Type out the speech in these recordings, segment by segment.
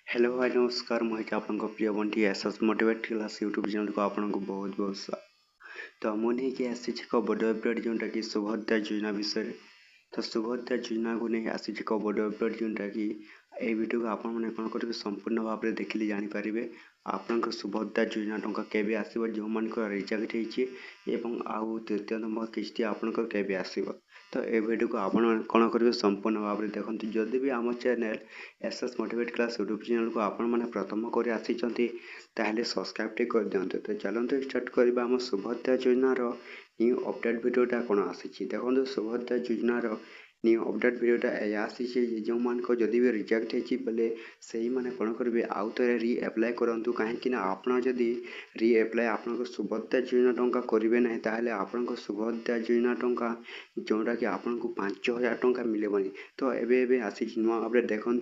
Hello भाई नमस्कार मुझे आपन प्रिय Bunty SS motivate class YouTube channel को आपन को बहुत बहुत तो मुझे कि आसी बड़ अपडेट जोटा कि सुभद्रा योजना विषय तो सुभद्रा योजना को नहीं आसी बड़ अपडेट जोटा कि ये वीडियो को आपण मैंने कौन करेंगे संपूर्ण भाव में देखिले जानीपारे आपण सुभद्रा योजना टंका केवे आसो जो मान रिजेक्ट होती आउ तृतीय नंबर किस्ती आपंकर केवे आसो तो ये वीडियो को आपण कौन करेंगे संपूर्ण भाव में देखते जदि भी आम channel SS motivate class YouTube channel को आपण मैंने प्रथम कर आसी सब्सक्राइब टे कर दिंतु तो चलते स्टार्ट करवा आम सुभद्रा योजनार न्यू अपडेट भिडियोटा कौन आसी देखो सुभद्रा योजनार न्यू अपडेट भिडियोटा या आसी जो मान जदि भी रिजेक्ट होले से मैंने कौन करेंगे आउ थे रिएप्लाय करूँ कहीं आपड़ जदि रिएप्लाय आप सुभद्रा योजना टंका करेंगे ना ताहले आपण सुभद्रा योजना टंका जोटा कि आपन को 5000 टंका मिलबनी तो एबे आसी नुआ अपडेट देखु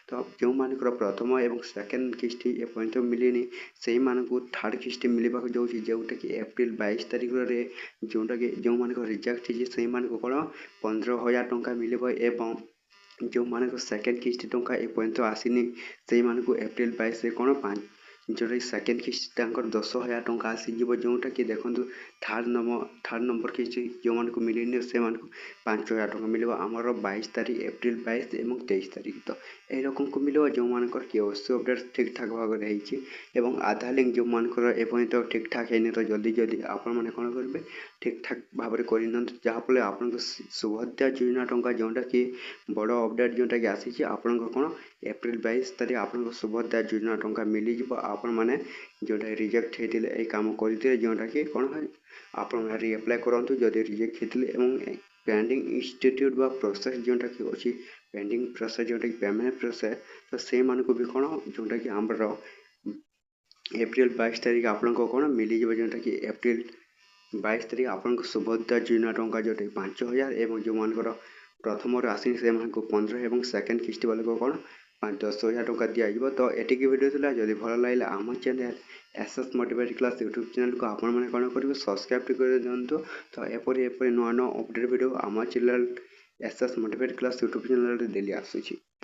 तो जो मानकर प्रथम और सेकेंड किस्ती एपर्यंत मिलनी से थर्ड किस्ती मिलवा जाऊँगी जोटा कि एप्रिल 22 तारिख जोटा कि जो मान रिजेक्ट से कौन 15000 टंका मिलबो एवं जो मान सेकेंड किस्ती टंका एपर्यंत आसीनी से एप्रिल 22 कौन 5 जोटा सेकेंड किस्ती 10,000 टंका आसीज जोटा कि देखो थर्ड नंबर किस्ती जो मान को मिलनी से 5,000 टंका मिल आमर 22 तारीख एप्रिल 22 और 23 तारीख तो यू को मिल जो मानकर केओसी अपडेट ठीक ठाक भाव में आधार लिंक जो मानकर एपर्यंत ठीक ठाक है तो जल्दी जल्दी आपण मैंने कौन करेंगे ठीक ठाक भाव में कर जहाँफल आप सुभद्रा योजना टंका जोटा कि बड़ अपडेट जोटा कि आसी आपण कौन एप्रिल 22 तारीख आप सुभद्रा योजना टंका मिल आपण मैंने जोटा रिजेक्ट होते ये कम करते जोटा कि कौन आपण रिएप्लाय करूँ जदि रिजेक्ट होते पेंडिंग इंस्टीट्यूट बा प्रोसेस जोटा कि अच्छी पेंडिंग प्रोसेस जोटा कि पेमेंट प्रोसेस तो से मानक भी कौन जोटा कि आम एप्रिल 22 तारीख आपण कौन मिल जोटा कि एप्रिल 22 तारीख आपण सुभद्रा योजना टंका जोटा 5,000 एवं जो मानकर प्रथम आसी से 15 और सेकेंड किस्ती वाले को कौन 10,000 टंका दिज्व तो एटिक वीडियो था जब भल लगे आम channel SS motivate class YouTube channel को आपण मैंने कौन करेंगे सब्सक्राइब कर दिंतु तो एपरी नुआ नुआ अपडेट वीडियो आम channel SS motivate class YouTube channel daily आसूँ।